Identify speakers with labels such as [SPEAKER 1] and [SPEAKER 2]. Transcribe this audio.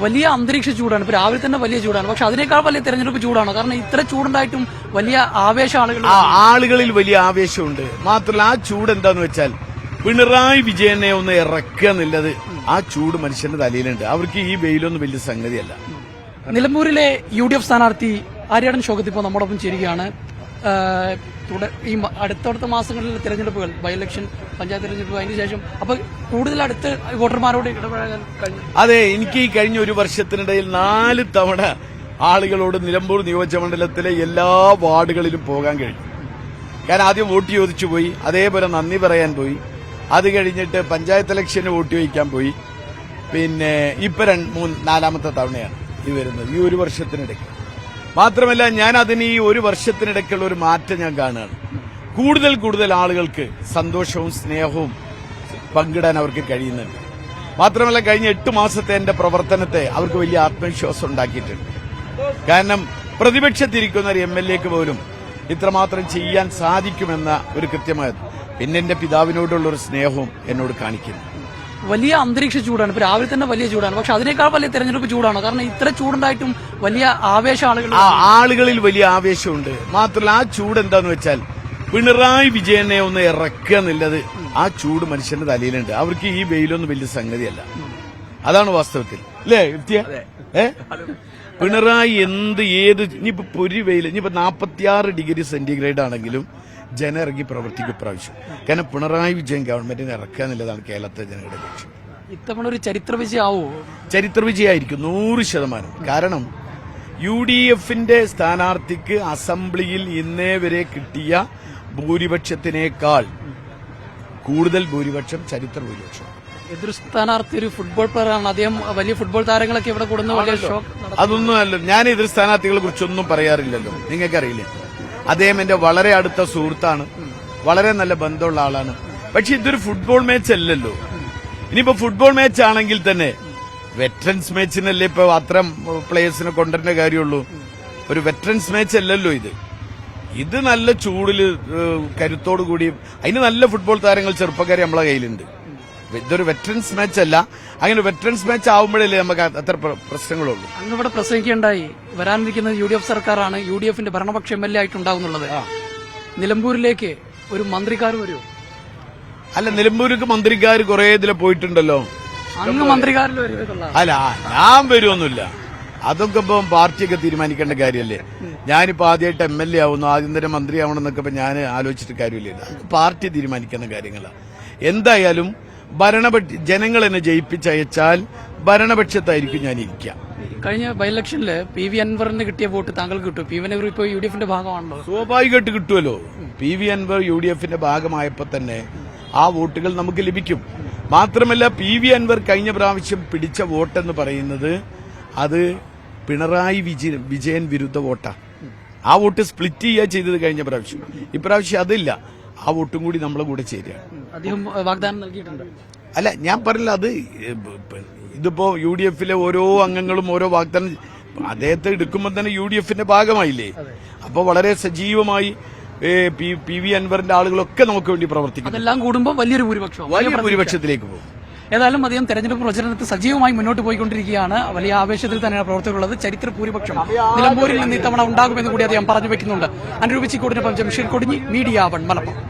[SPEAKER 1] വലിയ അന്തരീക്ഷ ചൂടാണ്. ഇപ്പൊ രാവിലെ തന്നെ വലിയ ചൂടാണ്. പക്ഷെ അതിനേക്കാൾ വലിയ തെരഞ്ഞെടുപ്പ് ചൂടാണ്. കാരണം ഇത്ര ചൂടുണ്ടായിട്ടും വലിയ ആവേശം
[SPEAKER 2] ആളുകളിൽ വലിയ ആവേശമുണ്ട്. മാത്രമല്ല ആ ചൂട് എന്താന്ന് വെച്ചാൽ പിണറായി വിജയനെ ഒന്ന് ഇറക്കുക എന്നുള്ളത് ആ ചൂട് മനുഷ്യന്റെ തലയിലുണ്ട്. അവർക്ക് ഈ വെയിലൊന്നും വലിയ സംഗതിയല്ല.
[SPEAKER 1] നിലമ്പൂരിലെ UDF സ്ഥാനാർത്ഥി ആര്യാടൻ ഷൗക്കത്ത് ഇപ്പോൾ നമ്മോടൊപ്പം ചേരുകയാണ്. ഈ അടുത്തടുത്ത മാസങ്ങളിലെ തെരഞ്ഞെടുപ്പുകൾ, ബൈ ഇലക്ഷൻ, പഞ്ചായത്ത് തെരഞ്ഞെടുപ്പ്, അതിനുശേഷം അപ്പൊ കൂടുതൽ അടുത്ത് വോട്ടർമാരോട് ഇടപഴകാൻ കഴിഞ്ഞു.
[SPEAKER 2] അതെ, എനിക്ക് ഈ കഴിഞ്ഞ ഒരു വർഷത്തിനിടയിൽ 4 തവണ ആളുകളോട് നിലമ്പൂർ നിയോജകമണ്ഡലത്തിലെ എല്ലാ വാർഡുകളിലും പോകാൻ കഴിഞ്ഞു. ഞാൻ ആദ്യം വോട്ട് ചോദിച്ചു പോയി, അതേപോലെ നന്ദി പറയാൻ പോയി, അത് കഴിഞ്ഞിട്ട് പഞ്ചായത്ത് ഇലക്ഷന് വോട്ട് ചോദിക്കാൻ പോയി. പിന്നെ ഇപ്പൊ 4ാമത്തെ തവണയാണ് ഈ വരുന്നത് ഈ ഒരു വർഷത്തിനിടയ്ക്ക്. മാത്രമല്ല ഞാൻ അതിന് ഈ ഒരു വർഷത്തിനിടയ്ക്കുള്ള ഒരു മാറ്റം ഞാൻ കാണുകയാണ്. കൂടുതൽ ആളുകൾക്ക് സന്തോഷവും സ്നേഹവും പങ്കിടാൻ അവർക്ക് കഴിയുന്നുണ്ട്. മാത്രമല്ല കഴിഞ്ഞ 8 മാസത്തെ എന്റെ പ്രവർത്തനത്തെ അവർക്ക് വലിയ ആത്മവിശ്വാസം ഉണ്ടാക്കിയിട്ടുണ്ട്. കാരണം പ്രതിപക്ഷത്തിരിക്കുന്ന ഒരു MLAക്ക് പോലും ഇത്രമാത്രം ചെയ്യാൻ സാധിക്കുമെന്ന ഒരു കൃത്യമായത്, പിന്നെ എന്റെ പിതാവിനോടുള്ള ഒരു സ്നേഹവും എന്നോട് കാണിക്കുന്നു.
[SPEAKER 1] വലിയ അന്തരീക്ഷ ചൂടാണ്. ഇപ്പൊ രാവിലെ തന്നെ വലിയ ചൂടാണ്. പക്ഷെ അതിനേക്കാൾ വലിയ തെരഞ്ഞെടുപ്പ് ചൂടാണ്. കാരണം ഇത്ര ചൂടുണ്ടായിട്ടും വലിയ ആവേശം
[SPEAKER 2] ആളുകളിൽ വലിയ ആവേശമുണ്ട്. മാത്രമല്ല ആ ചൂട് എന്താന്ന് വെച്ചാൽ പിണറായി വിജയനെ ഒന്ന് ഇറക്കുക എന്നുള്ളത് ആ ചൂട് മനുഷ്യന്റെ തലയിലുണ്ട്. അവർക്ക് ഈ വെയിലൊന്നും വലിയ സംഗതിയല്ല. അതാണ് വാസ്തവത്തിൽ, അല്ലേ? പിണറായി ഇനിയിപ്പോ പൊരി വെയിൽ, ഇനിയിപ്പോ 46 ഡിഗ്രി സെന്റിഗ്രേഡ് ആണെങ്കിലും ജനം ഇറങ്ങി പ്രവർത്തിക്കും പ്രാവശ്യം. കാരണം പിണറായി വിജയൻ ഗവൺമെന്റിനെ ഇറക്കുക എന്നുള്ളതാണ് കേരളത്തെ ജനങ്ങളുടെ ലക്ഷ്യം.
[SPEAKER 1] ഇത്തവണ ഒരു ചരിത്ര വിജയമാവോ?
[SPEAKER 2] ചരിത്ര വിജയമായിരിക്കും 100%. കാരണം UDFന്റെ സ്ഥാനാർത്ഥിക്ക് അസംബ്ലിയിൽ ഇന്നേ വരെ കിട്ടിയ ഭൂരിപക്ഷത്തിനേക്കാൾ കൂടുതൽ ഭൂരിപക്ഷം ചരിത്ര ഭൂരിപക്ഷം.
[SPEAKER 1] എതിർ സ്ഥാനാർത്ഥി ഒരു ഫുട്ബോൾ പ്ലെയറാണ്. അദ്ദേഹം വലിയ ഫുട്ബോൾ താരങ്ങളൊക്കെ ഇവിടെ കൂടുന്ന വലിയ ഷോക്ക്.
[SPEAKER 2] അതൊന്നും അല്ല, ഞാൻ എതിർ സ്ഥാനാർത്ഥികളെ കുറിച്ചൊന്നും പറയാറില്ലല്ലോ, നിങ്ങൾക്കറിയില്ല. അദ്ദേഹം എന്റെ വളരെ അടുത്ത സുഹൃത്താണ്, വളരെ നല്ല ബന്ധമുള്ള ആളാണ്. പക്ഷെ ഇതൊരു ഫുട്ബോൾ മാച്ച് അല്ലല്ലോ. ഇനിയിപ്പോ ഫുട്ബോൾ മാച്ച് ആണെങ്കിൽ തന്നെ വെറ്ററൻസ് മാച്ചിനല്ലേ ഇപ്പൊ അത്തരം പ്ലേയേഴ്സിനെ കൊണ്ടുവരേണ്ട കാര്യമുള്ളൂ. ഒരു വെറ്ററൻസ് മാച്ച് അല്ലല്ലോ ഇത് നല്ല ചൂടില് കരുത്തോടു കൂടി അതിന് നല്ല ഫുട്ബോൾ താരങ്ങൾ ചെറുപ്പക്കാരെ നമ്മളെ കയ്യിലുണ്ട്. ഇതൊരു വെറ്ററൻസ് മാച്ച് അല്ല. അങ്ങനെ വെറ്ററൻസ് മാച്ച് ആവുമ്പോഴല്ലേ നമുക്ക് അത്ര പ്രശ്നങ്ങളുള്ളൂ.
[SPEAKER 1] അങ്ങ് ഇവിടെ പ്രസംഗിക്കേണ്ടായി വരാനിരിക്കുന്നത് UDF സർക്കാരാണ്, UDFന്റെ ഭരണപക്ഷ MLA ആയിട്ടുണ്ടാകുന്നുള്ളത്. നിലമ്പൂരിലേക്ക് ഒരു മന്ത്രിക്കാർ വരുമോ?
[SPEAKER 2] അല്ല, നിലമ്പൂർക്ക് മന്ത്രിക്കാർ കുറെ ഇതിലെ പോയിട്ടുണ്ടല്ലോ.
[SPEAKER 1] അങ്ങ് മന്ത്രിക്കാരിൽ വരുമോ?
[SPEAKER 2] അല്ല, ഞാൻ വരുമൊന്നുമില്ല. അതൊക്കെ ഇപ്പൊ പാർട്ടിയൊക്കെ തീരുമാനിക്കേണ്ട കാര്യമല്ലേ. ഞാനിപ്പോ ആദ്യമായിട്ട് MLA ആവുന്നു, ആദ്യം തന്നെ മന്ത്രി ആവണം എന്നൊക്കെ ഇപ്പൊ ഞാൻ ആലോചിച്ചിട്ട് കാര്യമില്ല. പാർട്ടി തീരുമാനിക്കുന്ന കാര്യങ്ങളാണ്. എന്തായാലും ജനങ്ങൾ എന്നെ ജയിപ്പിച്ചയച്ചാൽ ഭരണപക്ഷത്തായിരിക്കും ഞാൻ ഇരിക്കുക.
[SPEAKER 1] കഴിഞ്ഞ ബൈ ഇലക്ഷനിൽ PV അൻവറിന് കിട്ടിയ വോട്ട് താങ്കൾക്ക് കിട്ടും. PV അൻവർ ഇപ്പോൾ UDFന്റെ ഭാഗമാണല്ലോ.
[SPEAKER 2] സ്വാഭാവികമായിട്ട് കിട്ടുമല്ലോ. PV അൻവർ UDFന്റെ ഭാഗമായപ്പോ തന്നെ ആ വോട്ടുകൾ നമുക്ക് ലഭിക്കും. മാത്രമല്ല PV അൻവർ കഴിഞ്ഞ പ്രാവശ്യം പിടിച്ച വോട്ടെന്ന് പറയുന്നത് അത് പിണറായി വിജയൻ വിരുദ്ധ വോട്ടാ. ആ വോട്ട് സ്പ്ലിറ്റ് ചെയ്യുക ചെയ്തത് കഴിഞ്ഞ പ്രാവശ്യം. ഇപ്രാവശ്യം അതില്ല. ആ വോട്ടും കൂടി നമ്മളെ കൂടെ ചേരുക.
[SPEAKER 1] അദ്ദേഹം വാഗ്ദാനം നൽകിയിട്ടുണ്ട്.
[SPEAKER 2] അല്ല, ഞാൻ പറഞ്ഞില്ല, അത് ഇതിപ്പോ UDFലെ ഓരോ അംഗങ്ങളും ഓരോ വാഗ്ദാനം അദ്ദേഹത്തെ എടുക്കുമ്പോൾ തന്നെ UDFന്റെ ഭാഗമായില്ലേ. അപ്പൊ വളരെ സജീവമായി PV അൻവറിന്റെ ആളുകളൊക്കെ നമുക്ക് വേണ്ടി പ്രവർത്തിക്കും.
[SPEAKER 1] അതെല്ലാം കൂടുമ്പോൾ വലിയ
[SPEAKER 2] ഭൂരിപക്ഷത്തിലേക്ക് പോകും.
[SPEAKER 1] ഏതായാലും അദ്ദേഹം തെരഞ്ഞെടുപ്പ് പ്രചരണത്തിൽ സജീവമായി മുന്നോട്ട് പോയിക്കൊണ്ടിരിക്കുകയാണ്. വലിയ ആവേശത്തിൽ തന്നെയാണ് പ്രവർത്തകരുള്ളത്. ചരിത്ര ഭൂരിപക്ഷം നിലമ്പൂരിൽ നിന്ന് ഇത്തവണ ഉണ്ടാകുമെന്ന് കൂടി അദ്ദേഹം പറഞ്ഞു വെക്കുന്നുണ്ട്. അനുരൂപിച്ചിക്കോടിനൊപ്പം ജംഷീർ കൊടിഞ്ഞി, മീഡിയ 1 മലപ്പുറം.